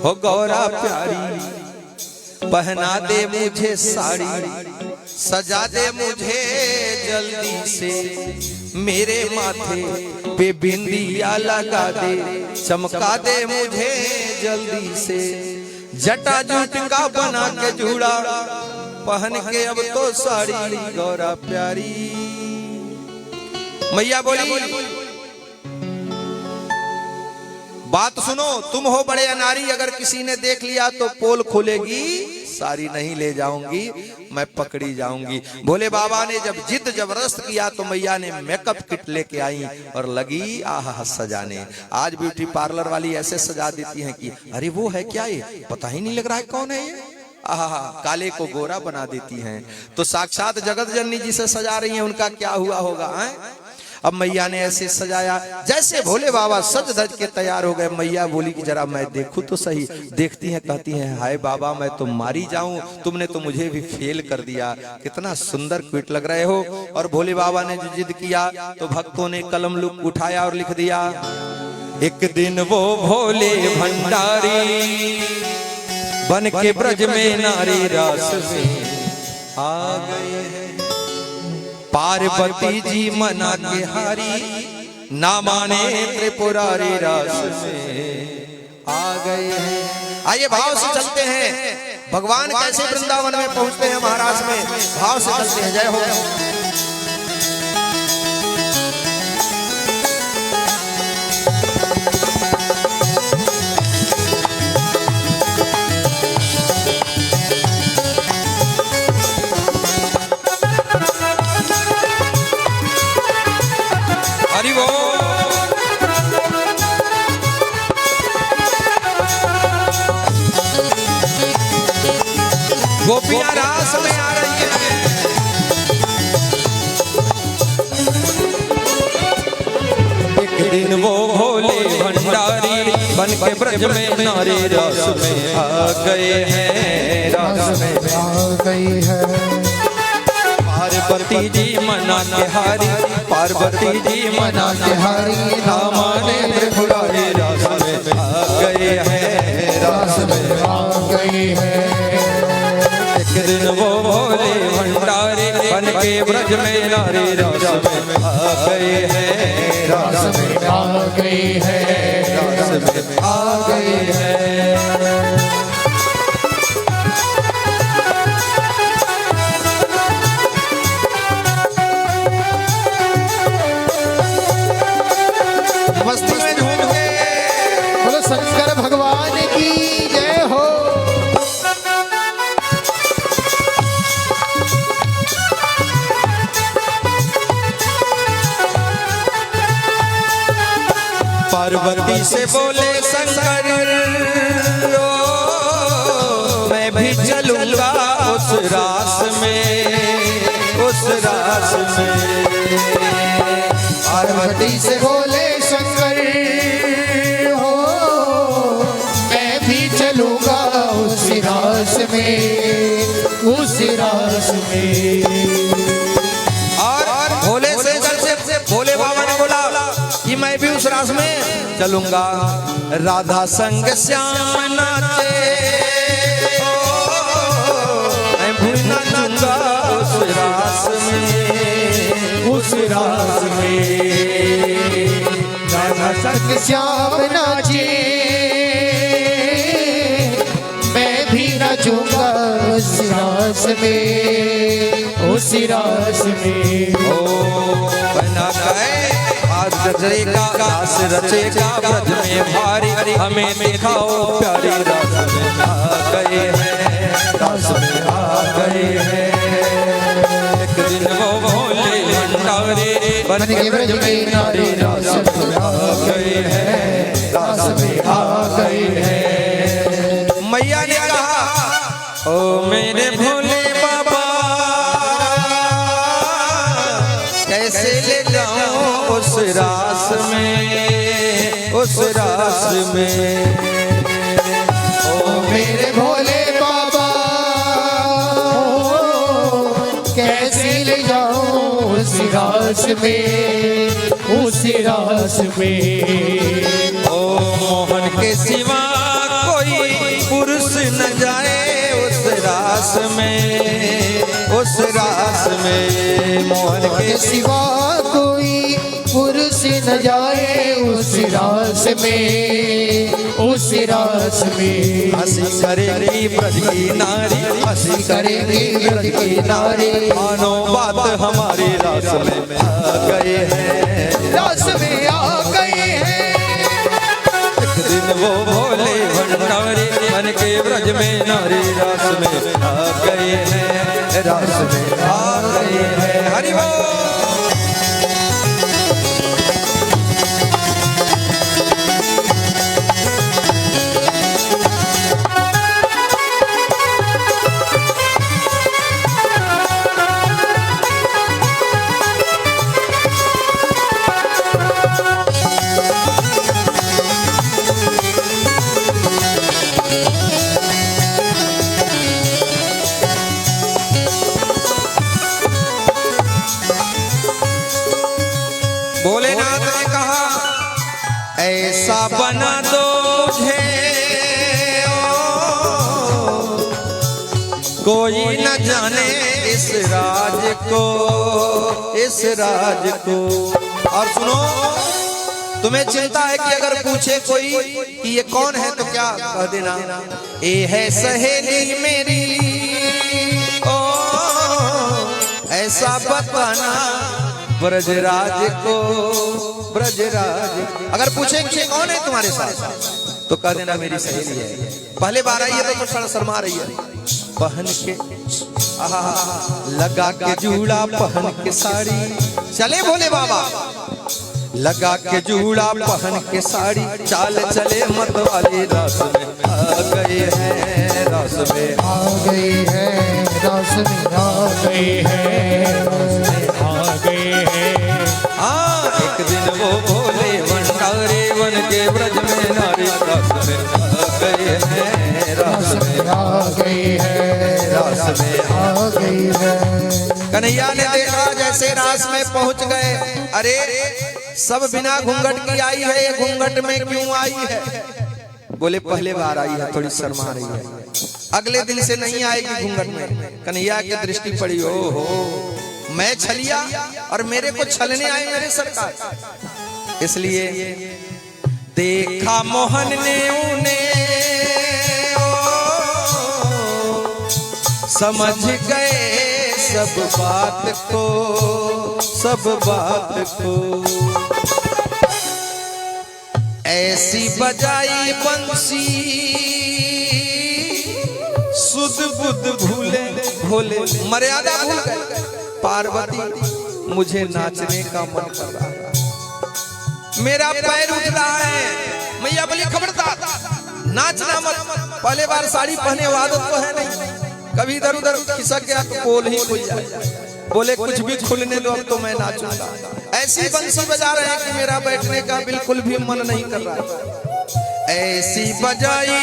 हो गौरा प्यारी, पहना दे मुझे साड़ी, सजा दे मुझे जल्दी से, मेरे माथे पे बिंदिया लगा दे, चमका दे मुझे जल्दी से, जटा जुटका बना के जुड़ा, पहन के अब तो साड़ी गौरा प्यारी। मैया बोली बात सुनो, तुम हो बड़े अनारी, अगर किसी ने देख लिया तो पोल खोलेगी, सारी नहीं ले जाऊंगी, मैं पकड़ी जाऊंगी। भोले बाबा ने जब जिद जबरदस्त किया तो मैया ने मेकअप किट लेके आई और लगी आहा सजाने। आज ब्यूटी पार्लर वाली ऐसे सजा देती हैं कि अरे वो है क्या, ये पता ही नहीं लग रहा है कौन है ये, आहा काले को गोरा बना देती हैं। तो साक्षात जगत जननी जी से सजा रही हैं, उनका क्या हुआ होगा है? अब मैया ने ऐसे सजाया, जैसे भोले बाबा सज धज के तैयार हो गए, मैया बोली कि जरा मैं देखूं तो सही। देखती हैं, कहती हैं हाय बाबा मैं तो मारी जाऊं, तुमने तो मुझे भी फेल कर दिया, कितना सुंदर क्विट लग रहे हो। और भोले बाबा ने जो जिद किया तो भक्तों ने कलम उठाया और लिख दिया, एक दिन वो भोले भंडारी बन के ब्रज में नारी रास में आ गए हैं, पार्वती जी मना के हारी, ना माने त्रिपुरारी रास में आ गए हैं। आइए भाव से चलते हैं, भगवान कैसे वृंदावन में पहुंचते हैं महाराज में, भाव से चलते हैं। जय हो। गोपियां रास में आ रही है, एक दिन वो भोले भंडारी बन के ब्रज में नारी रास में आ गए हैं, रास में आ गई है। पार्वती जी मना के हारी, पार्वती जी मना के हारी, ना माने त्रिपुरारी रास में आ गए हैं, रास में आ गई है। एक दिन वो भोले भंडारी बन के ब्रज में नारी रास में आ गए हैं, रास में आ गई है, रास में आ गई है। मस्ती में झूम के बोलो शंकर भगवान की जय हो। पार्वती से बोले शंकर मैं भी चलूंगा उस रास में, उस रास में। पार्वती से बोले शंकर हो मैं भी चलूंगा उस रास में, उस रास में। और भोले से भोले बाबा ने बोला कि मैं भी उस रास में चलूंगा, राधा संग श्याम नाचे मैं भी नाचूंगा उस रास में, उस रास में। राधा संग श्याम नाचे मैं भी नाचूंगा उस रास में, उस रास में। ओ बना आज रचेगा रास रचेगा ब्रज में भारी, हमें दिखाओ प्यारी रास में आ गए हैं, रास में आ गए हैं। एक दिन वो भोले भंडारी बन के ब्रज में नारी रास में आ गए हैं, रास में आ गए हैं। मैया ने कहा ओ मेरे भोले बाबा कैसे ले जाऊं उस रास में, उस रास में। ओ मेरे भोले बाबा कैसे ले जाऊं उस रास में, उस रास में। ओ मोहन के सिवा कोई न जाए उस रास में, उस रास में मोहन के सिवा कोई पुरुष न जाए उस रास में, उस रास में। हंसी करेगी ब्रज की नारी, हंसी करेगी ब्रज की नारी, मानो बात हमारे रास में आ गए हैं, रास में आ गए हैं। एक दिन वो भोले भंडारी बन के ब्रज में नारी रास में आ गए हैं, रास में आ गए हैं। हरि बोल। भोलेनाथ ने कहा ऐसा बना दो मुझे कोई न जाने इस राज को, इस राज को। और सुनो, तुम्हें चिंता है कि अगर पूछे कोई कि ये कौन है तो क्या कह देना, ये है सहेली मेरी, ओ ऐसा बताना ब्रजराज को, ब्रजराज। अगर पूछे कि ये कौन है तुम्हारे साथ तो कह देना मेरी सहेली है। पहले बार आई है तो थोड़ा शर्मा रही है। पहन के लगा के जूड़ा, पहन के साड़ी, चले भोले बाबा, लगा के जूड़ा पहन के साड़ी, चाल चले मत वाले रास में आ गए हैं, रास में आ गए हैं, रास में आ गए हैं, आ गए हैं। हाँ, एक दिन वो भोले भंडारी बन के ब्रज में नारी रास में आ गए हैं, रास में आ गए हैं, रास में आ गए हैं। कन्हैया ने देखा जैसे रास में पहुंच गए, अरे सब बिना घूंघट की आई है, ये घूंघट में क्यों आई है? बोले पहले बार आई है, थोड़ी शर्मा रही है, अगले दिन से नहीं आएगी घूंघट में। कन्हैया की दृष्टि पड़ी, ओ हो मैं छलिया और मेरे को छलने आए मेरे सरकार। इसलिए देखा मोहन ने उन्हें, समझ गए सब बात को, सब बात को। ऐसी बजाई बंसी सुध बुध भूले भोले, मर्यादा भूल गए। पार्वती मुझे नाचने का मन कर रहा है, मेरा पैर उठ रहा है। मैया बोली खबरदार नाचना मत, पहले बार साड़ी पहने आदत तो है नहीं, कभी इधर उधर खिसक गया तो बोल ही खुल जाए। बोले कुछ भी खुलने दो, अब तो मैं नाचूंगा। ऐसी बंसी बजा रहे हैं कि मेरा बैठने का बिल्कुल भी मन नहीं कर रहा है। ऐसी बजाई